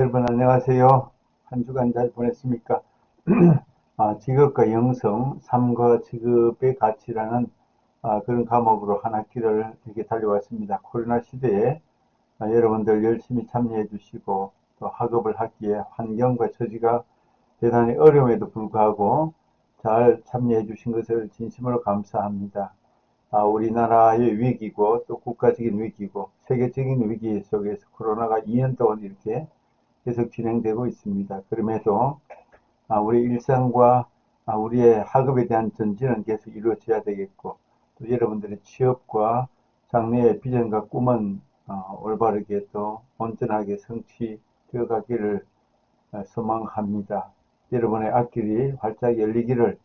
여러분 안녕하세요. 한 주간 잘 보냈습니까? 직업과 영성, 삶과 직업의 가치라는 그런 과목으로 한 학기를 이렇게 달려왔습니다. 코로나 시대에 여러분들 열심히 참여해 주시고 또 학업을 하기에 환경과 처지가 대단히 어려움에도 불구하고 잘 참여해 주신 것을 진심으로 감사합니다. 우리나라의 위기고 또 국가적인 위기고 세계적인 위기 속에서 코로나가 2년 동안 이렇게 계속 진행되고 있습니다. 그럼에도 우리 일상과 우리의 학업에 대한 전진은 계속 이루어져야 되겠고, 또 여러분들의 취업과 장래의 비전과 꿈은 올바르게 또 온전하게 성취되어 가기를 소망합니다. 여러분의 앞길이 활짝 열리기를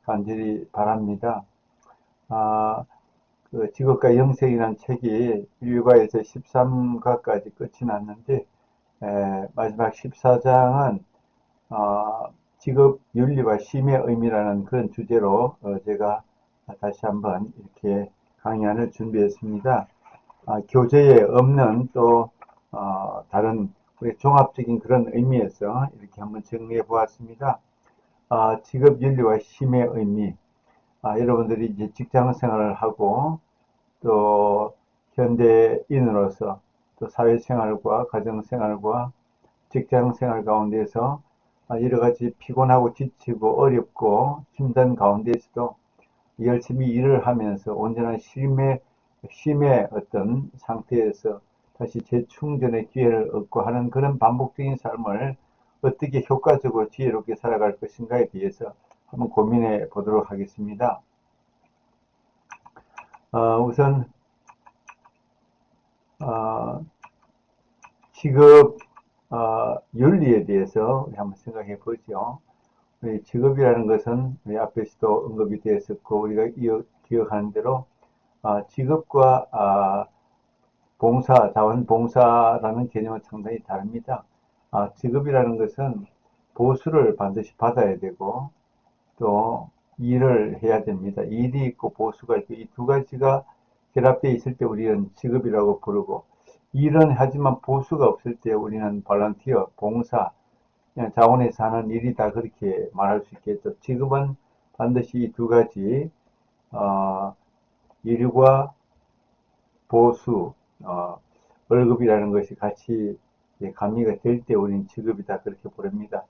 간절히 바랍니다. 아, 그 직업과 영생이라는 책이 1과에서 13과까지 끝이 났는데, 마지막 14장은 직업 윤리와 쉼의 의미라는 그런 주제로 제가 다시 한번 이렇게 강연을 준비했습니다. 교재에 없는 또 다른 우리 종합적인 그런 의미에서 이렇게 한번 정리해 보았습니다. 직업 윤리와 쉼의 의미. 여러분들이 이제 직장 생활을 하고 또 현대인으로서 또 사회생활과 가정생활과 직장생활 가운데서 여러 가지 피곤하고 지치고 어렵고 힘든 가운데서도 열심히 일을 하면서 온전한 쉼의 어떤 상태에서 다시 재충전의 기회를 얻고 하는 그런 반복적인 삶을 어떻게 효과적으로 지혜롭게 살아갈 것인가에 대해서 한번 고민해 보도록 하겠습니다. 우선 직업 윤리에 대해서 우리 한번 생각해 보죠. 우리 직업이라는 것은 우리 앞에서도 언급이 되었었고 우리가 기억하는 대로 직업과 자원봉사라는 개념은 상당히 다릅니다. 직업이라는 것은 보수를 반드시 받아야 되고 또 일을 해야 됩니다. 일이 있고 보수가 있고 이 두 가지가 결합되어 있을 때 우리는 직업이라고 부르고, 일은 하지만 보수가 없을 때 우리는 볼런티어, 봉사, 그냥 자원에서 하는 일이다 그렇게 말할 수 있겠죠. 직업은 반드시 이 두 가지 일과 보수, 월급이라는 것이 같이 가미가 될 때 우리는 직업이다 그렇게 부릅니다.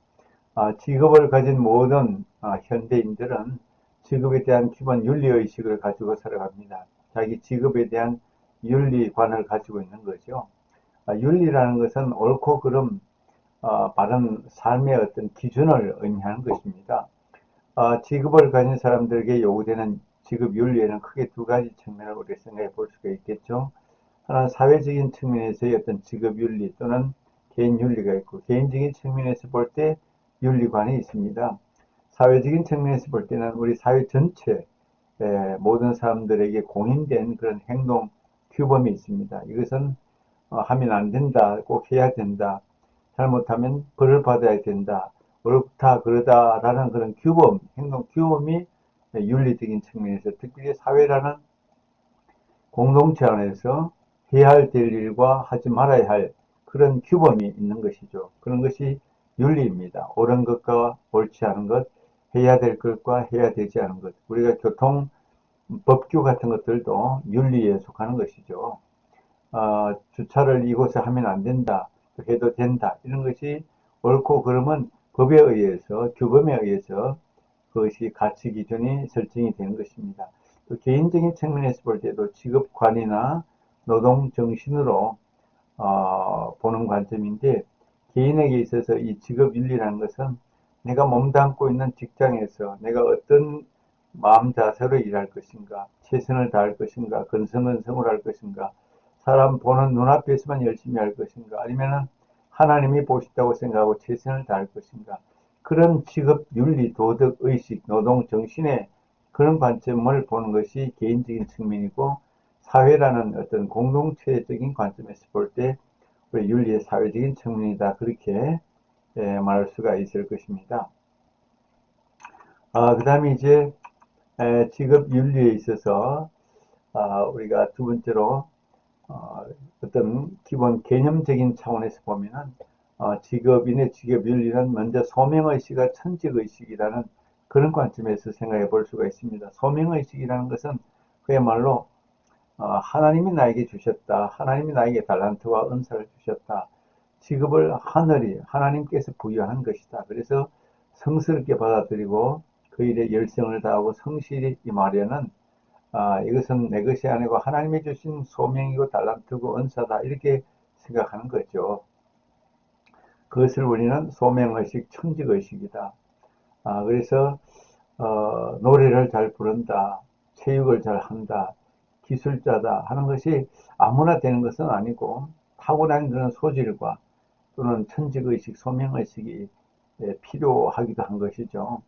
직업을 가진 모든 현대인들은 직업에 대한 기본 윤리의식을 가지고 살아갑니다. 자기 직업에 대한 윤리관을 가지고 있는 거죠. 윤리라는 것은 옳고 그름, 바른 삶의 어떤 기준을 의미하는 것입니다. 직업을 가진 사람들에게 요구되는 직업 윤리에는 크게 두 가지 측면을 우리가 생각해 볼 수가 있겠죠. 하나는 사회적인 측면에서의 어떤 직업 윤리 또는 개인 윤리가 있고, 개인적인 측면에서 볼 때 윤리관이 있습니다. 사회적인 측면에서 볼 때는 우리 사회 전체 모든 사람들에게 공인된 그런 행동 규범이 있습니다. 이것은 하면 안 된다, 꼭 해야 된다, 잘못하면 벌을 받아야 된다, 옳다 그러다라는 그런 규범, 행동 규범이 윤리적인 측면에서, 특별히 사회라는 공동체 안에서 해야 될 일과 하지 말아야 할 그런 규범이 있는 것이죠. 그런 것이 윤리입니다. 옳은 것과 옳지 않은 것, 해야 될 것과 해야 되지 않은 것. 우리가 교통 법규 같은 것들도 윤리에 속하는 것이죠. 주차를 이곳에 하면 안 된다, 해도 된다, 이런 것이 옳고 그름은 법에 의해서, 규범에 의해서 그것이 가치 기준이 설정이 되는 것입니다. 또 개인적인 측면에서 볼 때도 직업관이나 노동 정신으로 보는 관점인데, 개인에게 있어서 이 직업 윤리라는 것은 내가 몸담고 있는 직장에서 내가 어떤 마음 자세로 일할 것인가, 최선을 다할 것인가, 건성건성을 할 것인가, 사람 보는 눈앞에서만 열심히 할 것인가, 아니면 하나님이 보신다고 생각하고 최선을 다할 것인가, 그런 직업 윤리, 도덕, 의식, 노동 정신의 그런 관점을 보는 것이 개인적인 측면이고, 사회라는 어떤 공동체적인 관점에서 볼 때 우리 윤리의 사회적인 측면이다 그렇게 말할 수가 있을 것입니다. 그 다음에 이제 직업 윤리에 있어서 우리가 두 번째로 어떤 기본 개념적인 차원에서 보면은 직업인의 직업윤리는 먼저 소명의식과 천직의식이라는 그런 관점에서 생각해 볼 수가 있습니다. 소명의식이라는 것은 그야말로 하나님이 나에게 주셨다. 하나님이 나에게 달란트와 은사를 주셨다. 직업을 하나님께서 부여한 것이다. 그래서 성스럽게 받아들이고 그 일에 열성을 다하고 성실히 임하려는 이것은 내 것이 아니고 하나님이 주신 소명이고 달란트고 은사다. 이렇게 생각하는 거죠. 그것을 우리는 소명의식, 천직의식이다. 그래서 노래를 잘 부른다, 체육을 잘 한다, 기술자다 하는 것이 아무나 되는 것은 아니고 타고난 그런 소질과 또는 천직의식, 소명의식이 필요하기도 한 것이죠.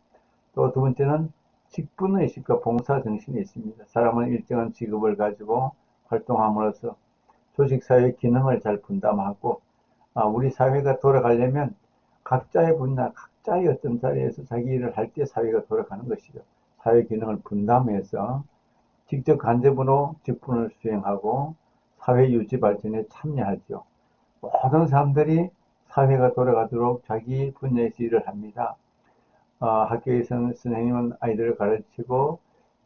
또 두 번째는 직분의식과 봉사정신이 있습니다. 사람은 일정한 직업을 가지고 활동함으로써 조직사회의 기능을 잘 분담하고 우리 사회가 돌아가려면 각자의 분야, 각자의 어떤 자리에서 자기 일을 할 때 사회가 돌아가는 것이죠. 사회 기능을 분담해서 직접 간접으로 직분을 수행하고 사회 유지 발전에 참여하죠. 모든 사람들이 사회가 돌아가도록 자기 분야에서 일을 합니다. 학교에서는 선생님은 아이들을 가르치고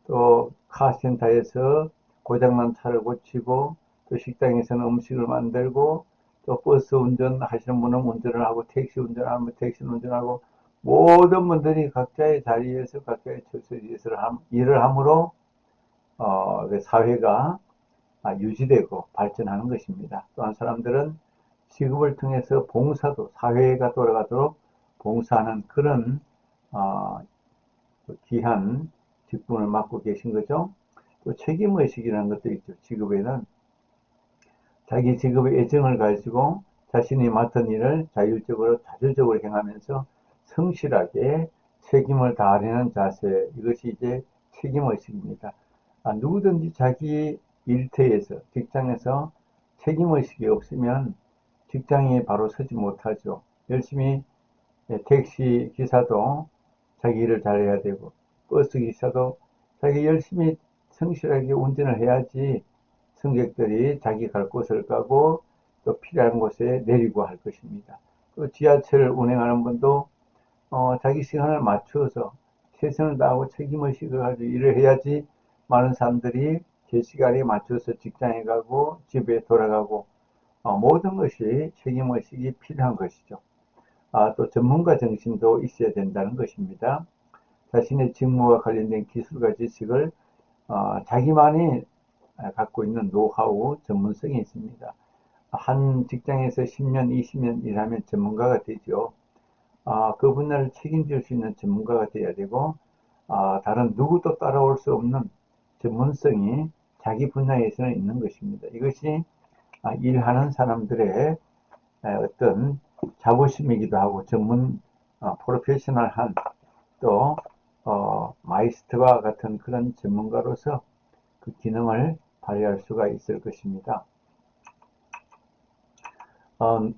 또 카센터에서 고장난 차를 고치고 또 식당에서는 음식을 만들고 또 버스 운전하시는 분은 운전을 하고 택시 운전하는 분 택시를 운전하고 모든 분들이 각자의 자리에서 각자의 처소에서 일을 함으로 그 사회가 유지되고 발전하는 것입니다. 또한 사람들은 직업을 통해서 봉사도 사회가 돌아가도록 봉사하는 그런 귀한 직분을 맡고 계신 거죠. 또 책임의식이라는 것도 있죠. 직업에는 자기 직업의 애정을 가지고 자신이 맡은 일을 자율적으로 자주적으로 행하면서 성실하게 책임을 다하려는 자세, 이것이 이제 책임의식입니다. 누구든지 자기 일터에서 직장에서 책임의식이 없으면 직장에 바로 서지 못하죠. 열심히 택시 기사도 자기 일을 잘해야 되고 버스 기사도 자기 열심히 성실하게 운전을 해야지 승객들이 자기 갈 곳을 가고 또 필요한 곳에 내리고 할 것입니다. 또 지하철을 운행하는 분도 자기 시간을 맞추어서 최선을 다하고 책임의식을 가지고 일을 해야지 많은 사람들이 제 시간에 맞춰서 직장에 가고 집에 돌아가고 모든 것이 책임의식이 필요한 것이죠. 또 전문가 정신도 있어야 된다는 것입니다. 자신의 직무와 관련된 기술과 지식을 자기만이 갖고 있는 노하우, 전문성이 있습니다. 한 직장에서 10년, 20년 일하면 전문가가 되죠. 그 분야를 책임질 수 있는 전문가가 되어야 되고 다른 누구도 따라올 수 없는 전문성이 자기 분야에서는 있는 것입니다. 이것이 일하는 사람들의 어떤 자부심이기도 하고 프로페셔널한 또 마이스터와 같은 그런 전문가로서 그 기능을 발휘할 수가 있을 것입니다.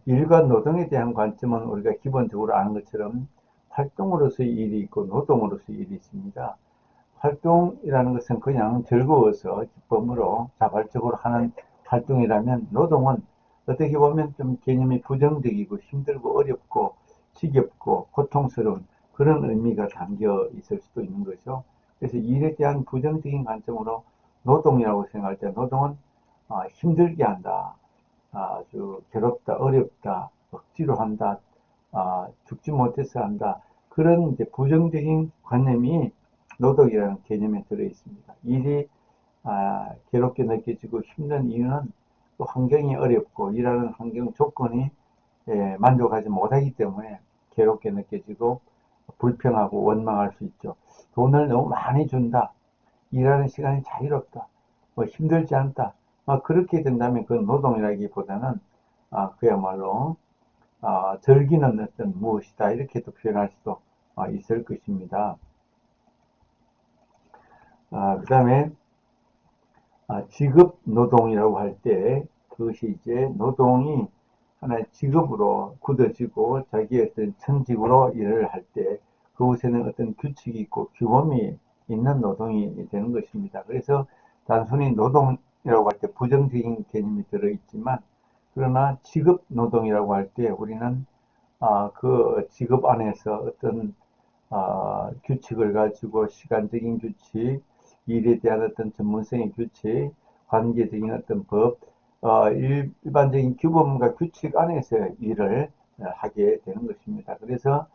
일과 노동에 대한 관점은 우리가 기본적으로 아는 것처럼 활동으로서의 일이 있고 노동으로서의 일이 있습니다. 활동이라는 것은 그냥 즐거워서 기쁨으로 자발적으로 하는 활동이라면 노동은 어떻게 보면 좀 개념이 부정적이고 힘들고 어렵고 지겹고 고통스러운 그런 의미가 담겨 있을 수도 있는 거죠. 그래서 일에 대한 부정적인 관점으로 노동이라고 생각할 때 노동은 힘들게 한다. 아주 괴롭다, 어렵다, 억지로 한다, 죽지 못해서 한다. 그런 이제 부정적인 관념이 노동이라는 개념에 들어 있습니다. 일이 괴롭게 느껴지고 힘든 이유는 또 환경이 어렵고 일하는 환경 조건이 만족하지 못하기 때문에 괴롭게 느껴지고 불평하고 원망할 수 있죠. 돈을 너무 많이 준다. 일하는 시간이 자유롭다. 뭐 힘들지 않다. 그렇게 된다면 그건 노동이라기보다는 그야말로 즐기는 어떤 무엇이다. 이렇게도 표현할 수도 있을 것입니다. 그 다음에 직업 노동이라고 할 때 그것이 이제 노동이 하나의 직업으로 굳어지고 자기의 어떤 천직으로 일을 할 때 그곳에는 어떤 규칙이 있고 규범이 있는 노동이 되는 것입니다. 그래서 단순히 노동이라고 할 때 부정적인 개념이 들어있지만 그러나 직업 노동이라고 할 때 우리는 그 직업 안에서 어떤 규칙을 가지고 시간적인 규칙, 일에 대한 어떤 전문성의 규칙, 관계적인 어떤 법, 일반적인 규범과 규칙 안에서 일을 하게 되는 것입니다. 그래서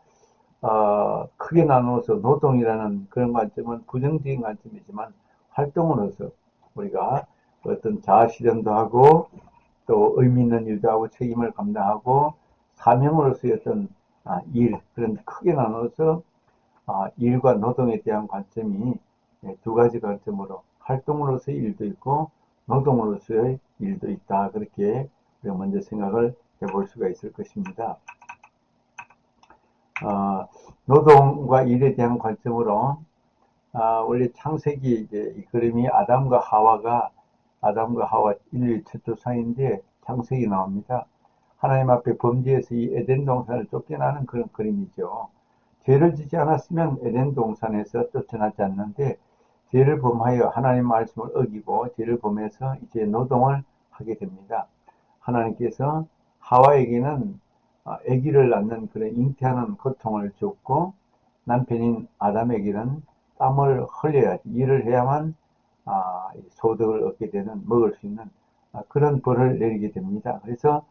크게 나누어서 노동이라는 그런 관점은 부정적인 관점이지만 활동으로서 우리가 어떤 자아실현도 하고 또 의미 있는 일도 하고 책임을 감당하고 사명으로서의 어떤 그런 크게 나눠서 일과 노동에 대한 관점이 두 가지 관점으로 활동으로서의 일도 있고 노동으로서의 일도 있다. 그렇게 우리가 먼저 생각을 해볼 수가 있을 것입니다. 노동과 일에 대한 관점으로 원래 창세기 이제 이 그림이 아담과 하와 인류의 첫 조상인데 창세기 나옵니다. 하나님 앞에 범죄해서 이 에덴 동산을 쫓겨나는 그런 그림이죠. 죄를 지지 않았으면 에덴 동산에서 쫓겨나지 않는데 죄를 범하여 하나님 말씀을 어기고 죄를 범해서 이제 노동을 하게 됩니다. 하나님께서 하와에게는 아기를 낳는 그런 잉태하는 고통을 줬고 남편인 아담에게는 땀을 흘려야지 일을 해야만 소득을 얻게 되는 먹을 수 있는 그런 벌을 내리게 됩니다. 그래서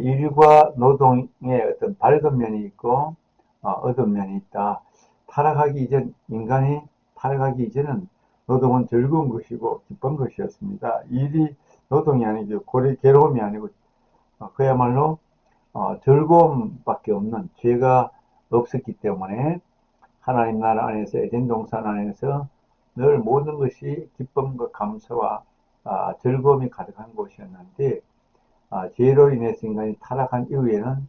일과 노동의 어떤 밝은 면이 있고 어두운 면이 있다. 인간이 타락하기 이전은 노동은 즐거운 것이고 기쁜 것이었습니다. 일이 노동이 아니고 괴로움이 아니고 그야말로 즐거움밖에 없는 죄가 없었기 때문에 하나님 나라 안에서 에덴 동산 안에서 늘 모든 것이 기쁨과 감사와 즐거움이 가득한 곳이었는데 죄로 인해서 인간이 타락한 이후에는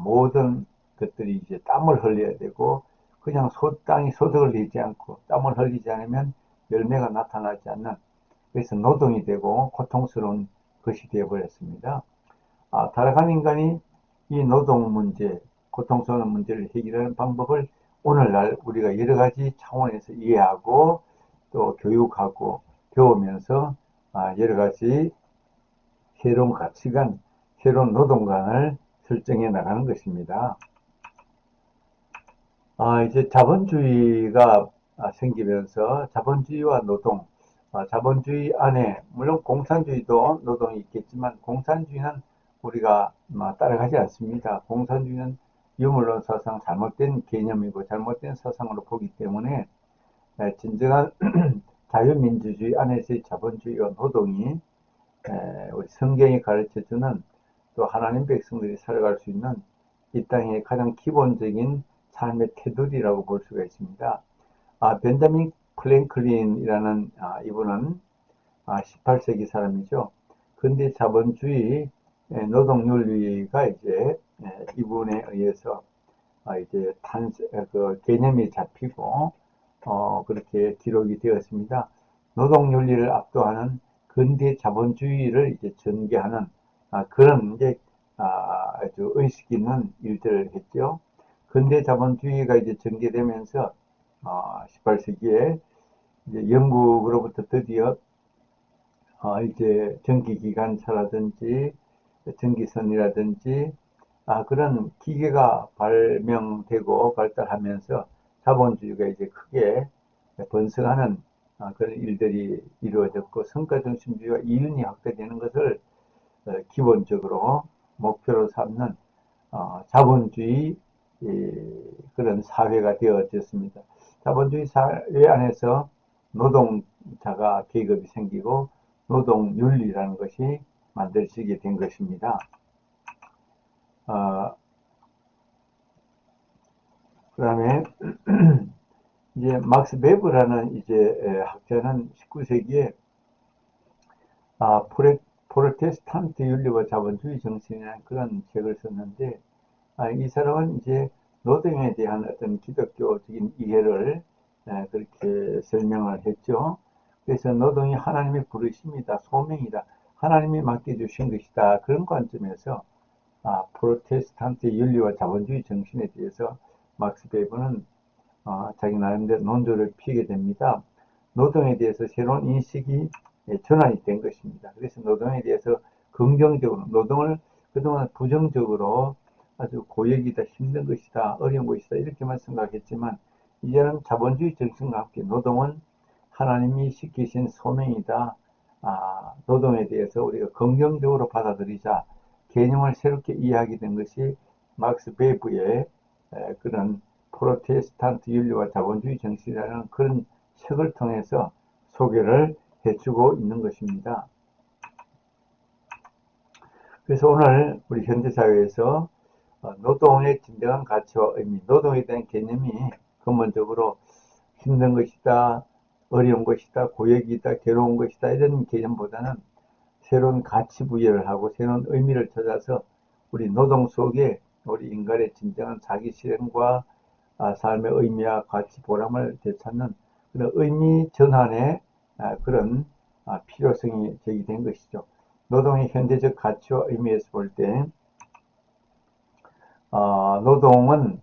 모든 것들이 이제 땀을 흘려야 되고 그냥 땅이 소득을 내지 않고 땀을 흘리지 않으면 열매가 나타나지 않는 그래서 노동이 되고 고통스러운 것이 되어버렸습니다. 타락한 인간이 이 노동 문제, 고통스러운 문제를 해결하는 방법을 오늘날 우리가 여러 가지 차원에서 이해하고 또 교육하고 배우면서 여러 가지 새로운 가치관, 새로운 노동관을 설정해 나가는 것입니다. 이제 자본주의가 생기면서 자본주의와 노동, 자본주의 안에 물론 공산주의도 노동이 있겠지만 공산주의는 우리가 따라가지 않습니다. 공산주의는 유물론 사상 잘못된 개념이고 잘못된 사상으로 보기 때문에 진정한 자유민주주의 안에서의 자본주의와 노동이 우리 성경이 가르쳐주는 또 하나님 백성들이 살아갈 수 있는 이 땅의 가장 기본적인 삶의 테두리라고 볼 수가 있습니다. 벤자민 플랭클린이라는 이분은 18세기 사람이죠. 근대 자본주의 노동윤리가 이제 이분에 의해서 이제 그 개념이 잡히고 그렇게 기록이 되었습니다. 노동윤리를 압도하는 근대 자본주의를 이제 전개하는 그런 이제 아주 의식 있는 일들을 했죠. 근대 자본주의가 이제 전개되면서 18세기에 이제 영국으로부터 드디어 이제 전기기관차라든지 전기선이라든지 그런 기계가 발명되고 발달하면서 자본주의가 이제 크게 번성하는 그런 일들이 이루어졌고 성과중심주의와 이윤이 확대되는 것을 기본적으로 목표로 삼는 자본주의 그런 사회가 되어졌습니다. 자본주의 사회 안에서 노동자가 계급이 생기고 노동윤리라는 것이 만들어지게 된 것입니다. 그 다음에 이제 막스 베버라는 이제 학자는 19세기에 프로테스탄트 윤리와 자본주의 정신이라는 그런 책을 썼는데 이 사람은 이제 노동에 대한 어떤 기독교적인 이해를 그렇게 설명을 했죠. 그래서 노동이 하나님의 부르심이다, 소명이다, 하나님이 맡겨주신 것이다. 그런 관점에서 프로테스탄트 윤리와 자본주의 정신에 대해서 막스 베버는 자기 나름대로 논조를 피게 됩니다. 노동에 대해서 새로운 인식이 전환이 된 것입니다. 그래서 노동에 대해서 긍정적으로, 노동을 그동안 부정적으로 아주 고역이다, 힘든 것이다, 어려운 것이다 이렇게만 생각했지만 이제는 자본주의 정신과 함께 노동은 하나님이 시키신 소명이다. 노동에 대해서 우리가 긍정적으로 받아들이자 개념을 새롭게 이해하게 된 것이 막스 베브의 그런 프로테스탄트 윤리와 자본주의 정신이라는 그런 책을 통해서 소개를 해주고 있는 것입니다. 그래서 오늘 우리 현대사회에서 노동의 진정한 가치와 의미, 노동에 대한 개념이 근본적으로 힘든 것이다, 어려운 것이다, 고역이다, 괴로운 것이다 이런 개념보다는 새로운 가치 부여를 하고 새로운 의미를 찾아서 우리 노동 속에 우리 인간의 진정한 자기 실현과 삶의 의미와 가치 보람을 되찾는 그런 의미 전환의 그런 필요성이 제기된 것이죠. 노동의 현대적 가치와 의미에서 볼 때 노동은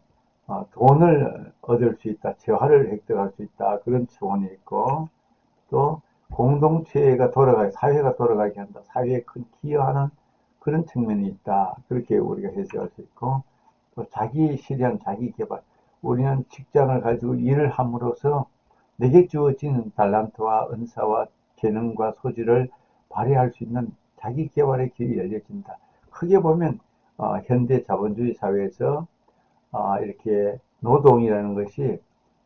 돈을 얻을 수 있다, 재화를 획득할 수 있다 그런 차원이 있고 또 공동체가 돌아가게 사회가 돌아가게 한다, 사회에 큰 기여하는 그런 측면이 있다 그렇게 우리가 해석할 수 있고 또 자기 실현, 자기 개발 우리는 직장을 가지고 일을 함으로써 내게 주어진 달란트와 은사와 재능과 소질을 발휘할 수 있는 자기 개발의 길이 열려진다. 크게 보면 현대 자본주의 사회에서 이렇게 노동이라는 것이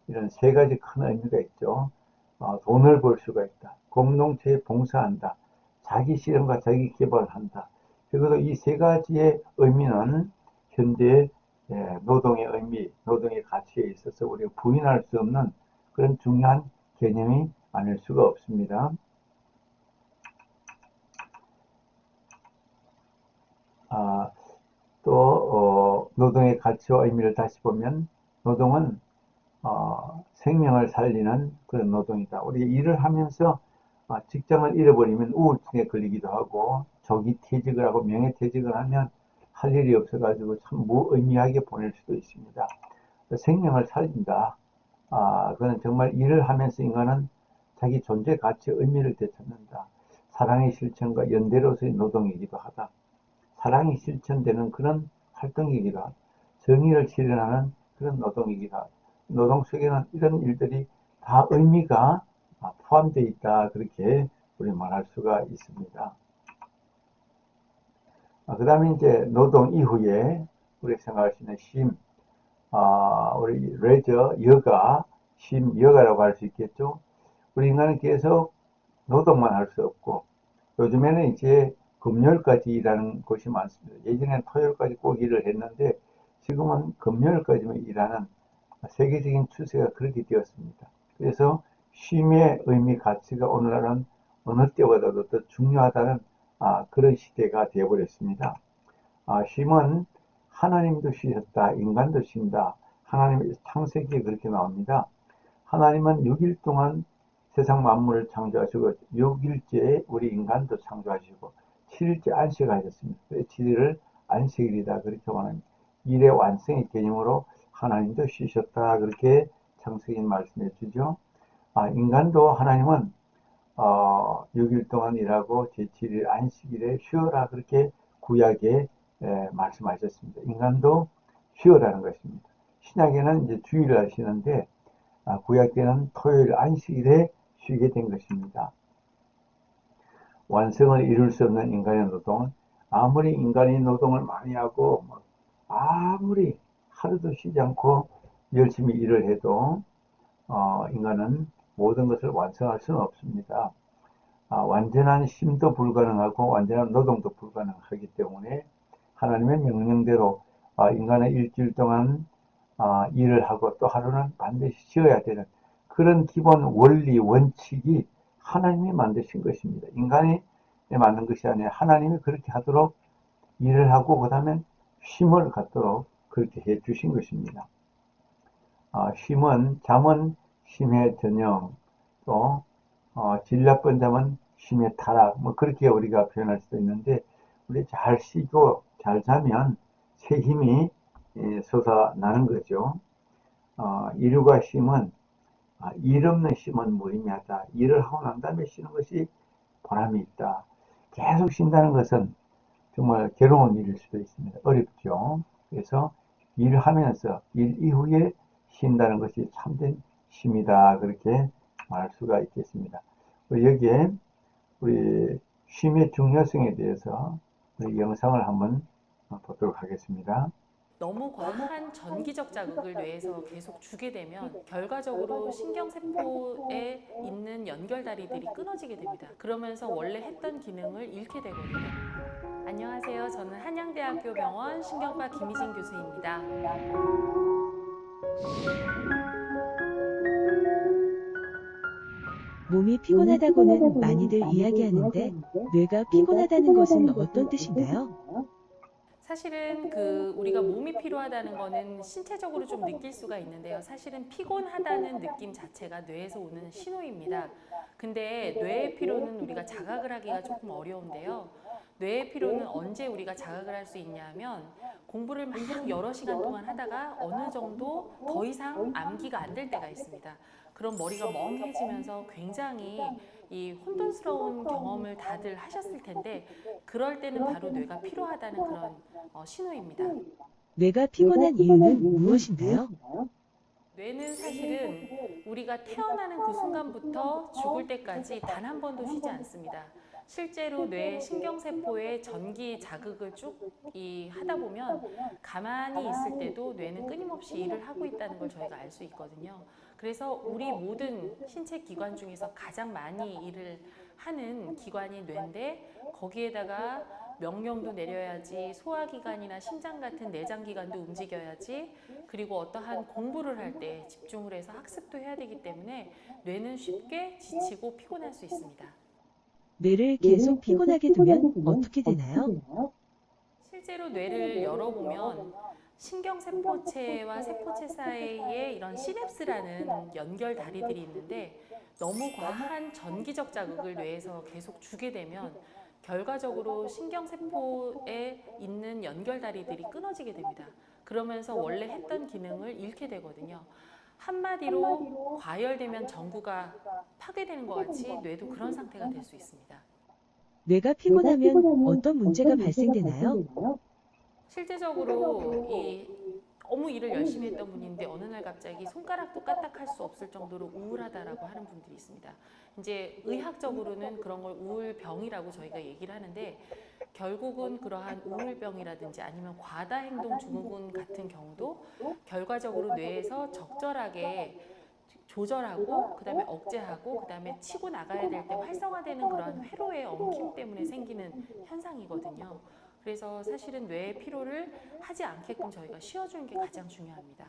이런 세 가지 큰 의미가 있죠. 돈을 벌 수가 있다. 공동체에 봉사한다. 자기 실현과 자기 개발을 한다. 적어도 이 세 가지의 의미는 현대 노동의 의미, 노동의 가치에 있어서 우리가 부인할 수 없는 그런 중요한 개념이 아닐 수가 없습니다. 또 노동의 가치와 의미를 다시 보면 노동은 생명을 살리는 그런 노동이다. 우리 일을 하면서 직장을 잃어버리면 우울증에 걸리기도 하고 조기 퇴직을 하고 명예퇴직을 하면 할 일이 없어가지고 참 무의미하게 보낼 수도 있습니다. 생명을 살린다. 그건 정말 일을 하면서 인간은 자기 존재 가치 의미를 되찾는다. 사랑의 실천과 연대로서의 노동이기도 하다. 사랑이 실천되는 그런 활동이기도 하다. 정의를 실현하는 그런 노동이기도 하다. 노동 속에는 이런 일들이 다 의미가 포함되어 있다. 그렇게 우리 말할 수가 있습니다. 그 다음에 이제 노동 이후에 우리가 생각할 수 있는 쉼, 우리 레저, 여가, 쉼, 여가라고 할 수 있겠죠. 우리 인간은 계속 노동만 할 수 없고 요즘에는 이제 금요일까지 일하는 곳이 많습니다. 예전에는 토요일까지 꼭 일을 했는데 지금은 금요일까지만 일하는 세계적인 추세가 그렇게 되었습니다. 그래서 쉼의 의미, 가치가 오늘날은 어느 때보다도 더 중요하다는 그런 시대가 되어버렸습니다. 쉼은 하나님도 쉬셨다, 인간도 쉰다. 하나님의 창세기에 그렇게 나옵니다. 하나님은 6일 동안 세상 만물을 창조하시고 6일째에 우리 인간도 창조하시고 7일째 안식하셨습니다. 7일을 안식일이다 그렇게 말합니다. 일의 완성의 개념으로 하나님도 쉬셨다 그렇게 창세기 말씀해 주죠. 인간도 하나님은 6일 동안 일하고 제7일 안식일에 쉬어라 그렇게 구약에 말씀하셨습니다. 인간도 쉬어라는 것입니다. 신약에는 이제 주일을 하시는데 구약 때는 토요일 안식일에 쉬게 된 것입니다. 완성을 이룰 수 없는 인간의 노동은 아무리 인간이 노동을 많이 하고 아무리 하루도 쉬지 않고 열심히 일을 해도 인간은 모든 것을 완성할 수는 없습니다. 완전한 쉼도 불가능하고 완전한 노동도 불가능하기 때문에 하나님의 명령대로 인간의 일주일 동안 일을 하고 또 하루는 반드시 쉬어야 되는 그런 기본 원리, 원칙이 하나님이 만드신 것입니다. 인간이 만든 것이 아니라 하나님이 그렇게 하도록 일을 하고 그 다음에 쉼을 갖도록 그렇게 해 주신 것입니다. 쉼은 잠은 쉼의 전형, 또 질 나쁜 잠은 쉼의 타락, 뭐 그렇게 우리가 표현할 수도 있는데 우리 잘 쉬고 잘 자면 새 힘이 솟아나는 거죠. 일과 쉼은 일 없는 쉼은 무의미하다. 일을 하고 난 다음에 쉬는 것이 보람이 있다. 계속 쉰다는 것은 정말 괴로운 일일 수도 있습니다. 어렵죠. 그래서 일하면서 일 이후에 쉰다는 것이 참된 쉼이다. 그렇게 말할 수가 있겠습니다. 여기에 우리 쉼의 중요성에 대해서 우리 영상을 한번 보도록 하겠습니다. 너무 과한 전기적 자극을 뇌에서 계속 주게 되면 결과적으로 신경세포에 있는 연결다리들이 끊어지게 됩니다. 그러면서 원래 했던 기능을 잃게 되거든요. 안녕하세요. 저는 한양대학교 병원 신경과 김희진 교수입니다. 몸이 피곤하다고는 많이들 이야기하는데 뇌가 피곤하다는 것은 어떤 뜻인가요? 사실은 우리가 몸이 피로하다는 거는 신체적으로 좀 느낄 수가 있는데요. 사실은 피곤하다는 느낌 자체가 뇌에서 오는 신호입니다. 근데 뇌의 피로는 우리가 자각을 하기가 조금 어려운데요. 뇌의 피로는 언제 우리가 자각을 할 수 있냐면 공부를 막 여러 시간 동안 하다가 어느 정도 더 이상 암기가 안 될 때가 있습니다. 그럼 머리가 멍해지면서 굉장히 이 혼돈스러운 경험을 다들 하셨을 텐데 그럴 때는 바로 뇌가 피로하다는 그런 신호입니다. 뇌가 피곤한 이유는 무엇인가요? 뇌는 사실은 우리가 태어나는 그 순간부터 죽을 때까지 단 한 번도 쉬지 않습니다. 실제로 뇌 신경세포의 전기 자극을 쭉 하다 보면 가만히 있을 때도 뇌는 끊임없이 일을 하고 있다는 걸 저희가 알 수 있거든요. 그래서 우리 모든 신체 기관 중에서 가장 많이 일을 하는 기관이 뇌인데 거기에다가 명령도 내려야지, 소화기관이나 심장 같은 내장기관도 움직여야지, 그리고 어떠한 공부를 할 때 집중을 해서 학습도 해야 되기 때문에 뇌는 쉽게 지치고 피곤할 수 있습니다. 뇌를 계속 피곤하게 두면 어떻게 되나요? 실제로 뇌를 열어보면 신경세포체와 세포체 사이에 이런 시냅스라는 연결 다리들이 있는데 너무 과한 전기적 자극을 뇌에서 계속 주게 되면 결과적으로 신경세포에 있는 연결다리들이 끊어지게 됩니다. 그러면서 원래 했던 기능을 잃게 되거든요. 한마디로 과열되면 전구가 파괴되는 것 같이 뇌도 그런 상태가 될 수 있습니다. 뇌가 피곤하면 어떤 문제가 발생되나요? 실제적으로 너무 일을 열심히 했던 분인데 어느 날 갑자기 손가락도 까딱할 수 없을 정도로 우울하다라고 하는 분들이 있습니다. 이제 의학적으로는 그런 걸 우울병이라고 저희가 얘기를 하는데 결국은 그러한 우울병이라든지 아니면 과다행동 증후군 같은 경우도 결과적으로 뇌에서 적절하게 조절하고 그다음에 억제하고 그다음에 치고 나가야 될 때 활성화되는 그러한 회로의 엉킴 때문에 생기는 현상이거든요. 그래서 사실은 뇌의 피로를 하지 않게끔 저희가 쉬어주는 게 가장 중요합니다.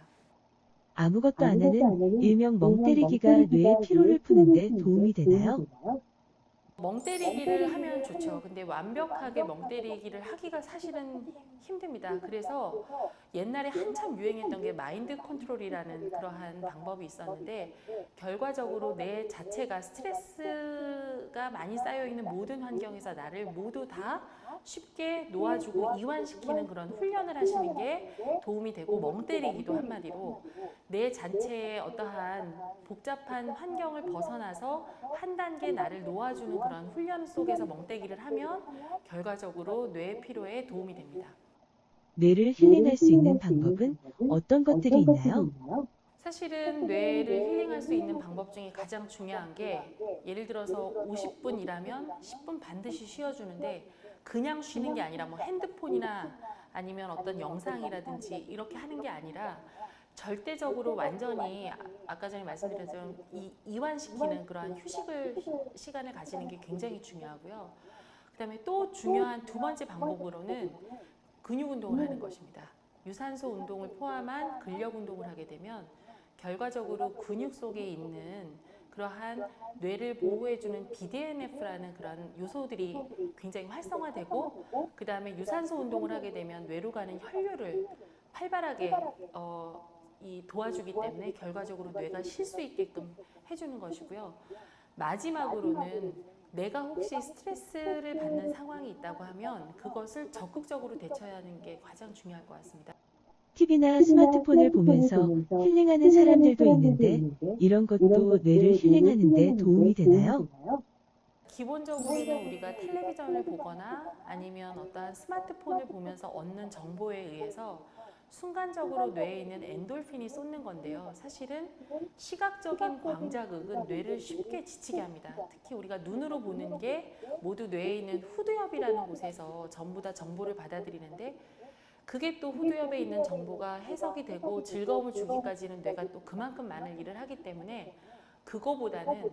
아무것도 안 하는 일명 멍 때리기가 뇌의 피로를 푸는데 도움이 되나요? 멍 때리기를 하면 좋죠. 근데 완벽하게 멍 때리기를 하기가 사실은 힘듭니다. 그래서 옛날에 한참 유행했던 게 마인드 컨트롤이라는 그러한 방법이 있었는데 결과적으로 내 자체가 스트레스가 많이 쌓여 있는 모든 환경에서 나를 모두 다 쉽게 놓아주고 이완시키는 그런 훈련을 하시는 게 도움이 되고 멍 때리기도 한마디로 내 자체의 어떠한 복잡한 환경을 벗어나서 한 단계 나를 놓아주는 그런 훈련 속에서 멍때기를 하면 결과적으로 뇌 피로에 도움이 됩니다. 뇌를 힐링할 수 있는 방법은 어떤 것들이 있나요? 사실은 뇌를 힐링할 수 있는 방법 중에 가장 중요한 게 예를 들어서 50분 일하면 10분 반드시 쉬어주는데 그냥 쉬는 게 아니라 뭐 핸드폰이나 아니면 어떤 영상이라든지 이렇게 하는 게 아니라 절대적으로 완전히 아까 전에 말씀드렸던 이완시키는 그러한 시간을 가지는 게 굉장히 중요하고요. 그다음에 또 중요한 두 번째 방법으로는 근육 운동을 하는 것입니다. 유산소 운동을 포함한 근력 운동을 하게 되면 결과적으로 근육 속에 있는 그러한 뇌를 보호해주는 BDNF라는 그런 요소들이 굉장히 활성화되고 그 다음에 유산소 운동을 하게 되면 뇌로 가는 혈류를 활발하게 도와주기 때문에 결과적으로 뇌가 쉴 수 있게끔 해주는 것이고요. 마지막으로는 내가 혹시 스트레스를 받는 상황이 있다고 하면 그것을 적극적으로 대처해야 하는 게 가장 중요할 것 같습니다. TV나 스마트폰을 보면서 힐링하는 사람들도 있는데 이런 것도 뇌를 힐링하는 데 도움이 되나요? 기본적으로는 우리가 텔레비전을 보거나 아니면 어떠한 스마트폰을 보면서 얻는 정보에 의해서 순간적으로 뇌에 있는 엔돌핀이 쏟는 건데요. 사실은 시각적인 광자극은 뇌를 쉽게 지치게 합니다. 특히 우리가 눈으로 보는 게 모두 뇌에 있는 후두엽이라는 곳에서 전부 다 정보를 받아들이는데, 그게 또 후두엽에 있는 정보가 해석이 되고 즐거움을 주기까지는 뇌가 또 그만큼 많은 일을 하기 때문에, 그거보다는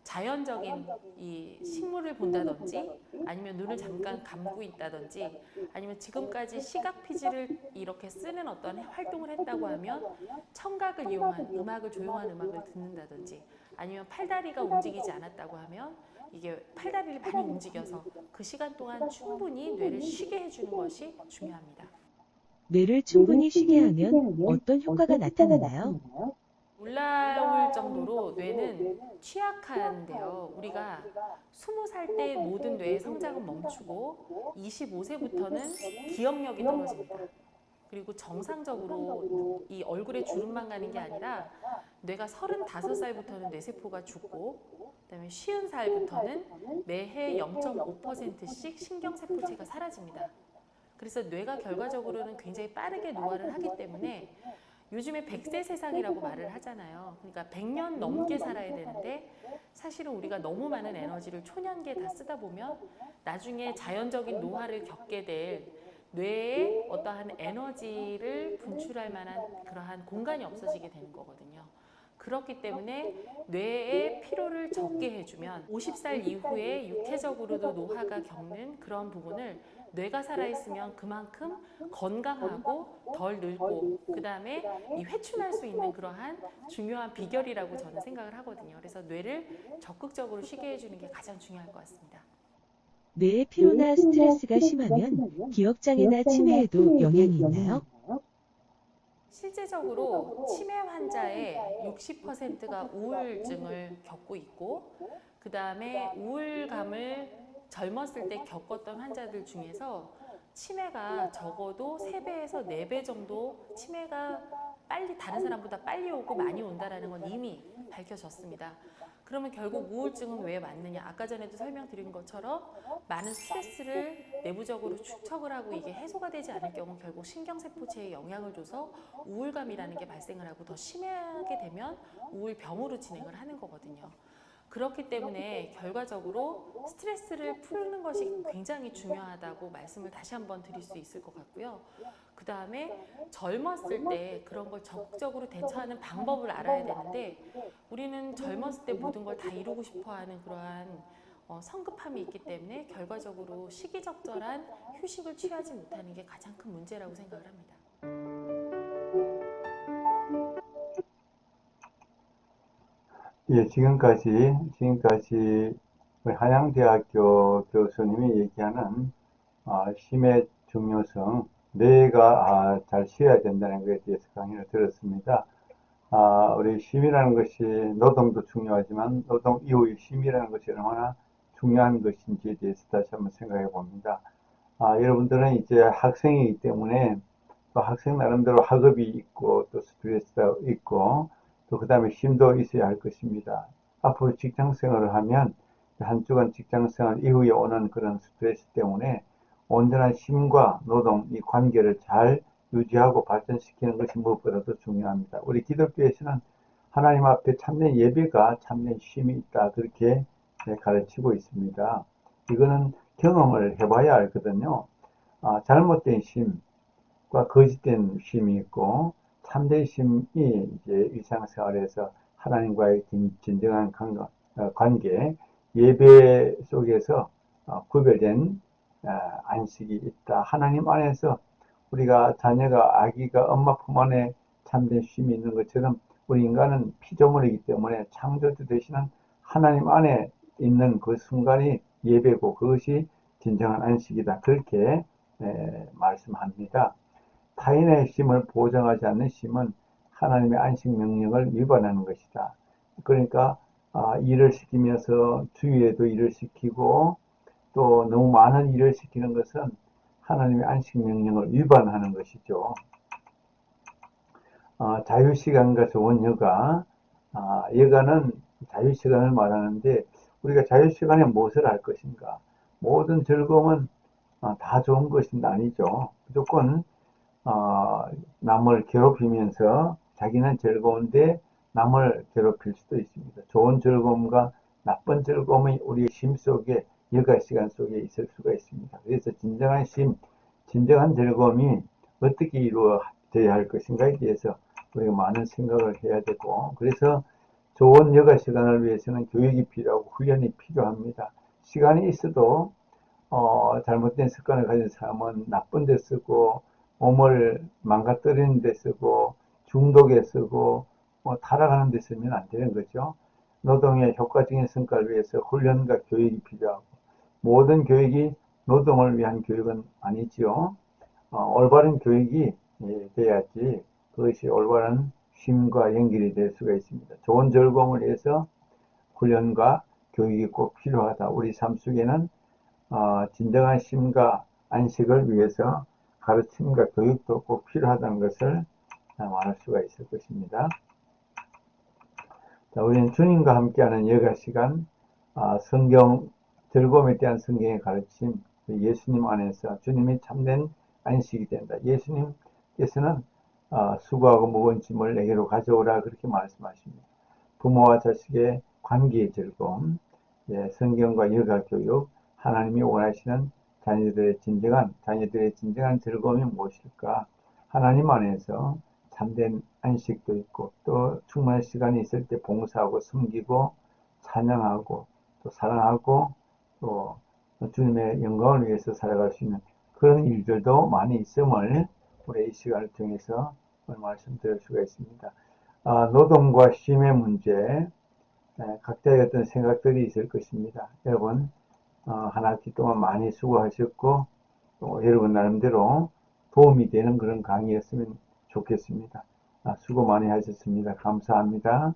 자연적인 이 식물을 본다든지, 아니면 눈을 잠깐 감고 있다든지, 아니면 지금까지 시각 피지를 이렇게 쓰는 어떤 활동을 했다고 하면 청각을 이용한 음악을, 조용한 음악을 듣는다든지, 아니면 팔다리가 움직이지 않았다고 하면 이게 팔다리를 많이 움직여서 그 시간 동안 충분히 뇌를 쉬게 해주는 것이 중요합니다. 뇌를 충분히 쉬게 하면 어떤 효과가 나타나나요? 놀라울 정도로 뇌는 취약한데요. 우리가 20살 때 모든 뇌의 성장은 멈추고 25세부터는 기억력이 떨어집니다. 그리고 정상적으로 이 얼굴에 주름만 가는 게 아니라 뇌가 35살부터는 뇌세포가 죽고, 그다음에 50살부터는 매해 0.5%씩 신경세포체가 사라집니다. 그래서 뇌가 결과적으로는 굉장히 빠르게 노화를 하기 때문에 요즘에 100세 세상이라고 말을 하잖아요. 그러니까 100년 넘게 살아야 되는데, 사실은 우리가 너무 많은 에너지를 초년기에 다 쓰다 보면 나중에 자연적인 노화를 겪게 될 뇌에 어떠한 에너지를 분출할 만한 그러한 공간이 없어지게 되는 거거든요. 그렇기 때문에 뇌의 피로를 적게 해주면 50살 이후에 육체적으로도 노화가 겪는 그런 부분을 뇌가 살아있으면 그만큼 건강하고 덜 늙고, 그 다음에 이 회춘할 수 있는 그러한 중요한 비결이라고 저는 생각을 하거든요. 그래서 뇌를 적극적으로 쉬게 해주는 게 가장 중요할 것 같습니다. 뇌의 피로나 스트레스가 심하면 기억장애나 치매에도 영향이 있나요? 실제적으로 치매 환자의 60%가 우울증을 겪고 있고, 그 다음에 우울감을 젊었을 때 겪었던 환자들 중에서 치매가 적어도 3배에서 4배 정도 치매가 빨리, 다른 사람보다 빨리 오고 많이 온다는 건 이미 밝혀졌습니다. 그러면 결국 우울증은 왜 왔느냐? 아까 전에도 설명드린 것처럼 많은 스트레스를 내부적으로 축적을 하고 이게 해소가 되지 않을 경우 결국 신경세포체에 영향을 줘서 우울감이라는 게 발생을 하고, 더 심하게 되면 우울병으로 진행을 하는 거거든요. 그렇기 때문에 결과적으로 스트레스를 푸는 것이 굉장히 중요하다고 말씀을 다시 한번 드릴 수 있을 것 같고요. 그 다음에 젊었을 때 그런 걸 적극적으로 대처하는 방법을 알아야 되는데, 우리는 젊었을 때 모든 걸 다 이루고 싶어 하는 그러한 성급함이 있기 때문에 결과적으로 시기적절한 휴식을 취하지 못하는 게 가장 큰 문제라고 생각을 합니다. 예, 지금까지 우리 한양대학교 교수님이 얘기하는 쉼의 중요성, 뇌가 잘 쉬어야 된다는 것에 대해서 강의를 들었습니다. 우리 쉼이라는 것이 노동도 중요하지만 노동 이후의 쉼이라는 것이 얼마나 중요한 것인지에 대해서 다시 한번 생각해 봅니다. 여러분들은 이제 학생이기 때문에 또 학생 나름대로 학업이 있고 또 스트레스가 있고 또 그 다음에 쉼도 있어야 할 것입니다. 앞으로 직장 생활을 하면 한 주간 직장 생활 이후에 오는 그런 스트레스 때문에 온전한 쉼과 노동 이 관계를 잘 유지하고 발전시키는 것이 무엇보다도 중요합니다. 우리 기독교에서는 하나님 앞에 참된 예배가 참된 쉼이 있다, 그렇게 가르치고 있습니다. 이거는 경험을 해봐야 알거든요. 잘못된 쉼과 거짓된 쉼이 있고 참된 쉼이 이제 일상생활에서 하나님과의 진정한 관계, 예배 속에서 구별된 안식이 있다. 하나님 안에서 우리가 자녀가, 아기가 엄마 품 안에 참된 쉼이 있는 것처럼 우리 인간은 피조물이기 때문에 창조주 되시는 하나님 안에 있는 그 순간이 예배고 그것이 진정한 안식이다. 그렇게 말씀합니다. 타인의 쉼을 보장하지 않는 쉼은 하나님의 안식 명령을 위반하는 것이다. 그러니까 일을 시키면서 주위에도 일을 시키고 또 너무 많은 일을 시키는 것은 하나님의 안식 명령을 위반하는 것이죠. 자유시간과 좋은 여가, 여가는 자유시간을 말하는데 우리가 자유시간에 무엇을 할 것인가? 모든 즐거움은 다 좋은 것은 아니죠. 무조건 남을 괴롭히면서 자기는 즐거운데 남을 괴롭힐 수도 있습니다. 좋은 즐거움과 나쁜 즐거움이 우리의 심 속에 여가 시간 속에 있을 수가 있습니다. 그래서 진정한 진정한 즐거움이 어떻게 이루어져야 할 것인가에 대해서 우리가 많은 생각을 해야 되고, 그래서 좋은 여가 시간을 위해서는 교육이 필요하고 훈련이 필요합니다. 시간이 있어도 잘못된 습관을 가진 사람은 나쁜 데 쓰고 몸을 망가뜨리는 데 쓰고 중독에 쓰고 타락하는 데 쓰면 안 되는 거죠. 노동의 효과적인 성과를 위해서 훈련과 교육이 필요하고, 모든 교육이 노동을 위한 교육은 아니지요. 올바른 교육이 돼야지 그것이 올바른 쉼과 연결이 될 수가 있습니다. 좋은 즐거움을 위해서 훈련과 교육이 꼭 필요하다. 우리 삶 속에는 진정한 쉼과 안식을 위해서 가르침과 교육도 꼭 필요하다는 것을 말할 수가 있을 것입니다. 자, 우리는 주님과 함께하는 여가 시간, 즐거움에 대한 성경의 가르침, 예수님 안에서 주님이 참된 안식이 된다. 예수님께서는 수고하고 무거운 짐을 내게로 가져오라 그렇게 말씀하십니다. 부모와 자식의 관계의 즐거움, 성경과 여가 교육, 하나님이 원하시는 자녀들의 진정한 즐거움이 무엇일까? 하나님 안에서 참된 안식도 있고, 또 충분한 시간이 있을 때 봉사하고 섬기고 찬양하고 또 사랑하고 또 주님의 영광을 위해서 살아갈 수 있는 그런 일들도 많이 있음을 우리 이 시간을 통해서 말씀드릴 수가 있습니다. 노동과 쉼의 문제, 각자의 어떤 생각들이 있을 것입니다. 여러분, 한 학기 동안 많이 수고하셨고, 또 여러분 나름대로 도움이 되는 그런 강의였으면 좋겠습니다. 수고 많이 하셨습니다. 감사합니다.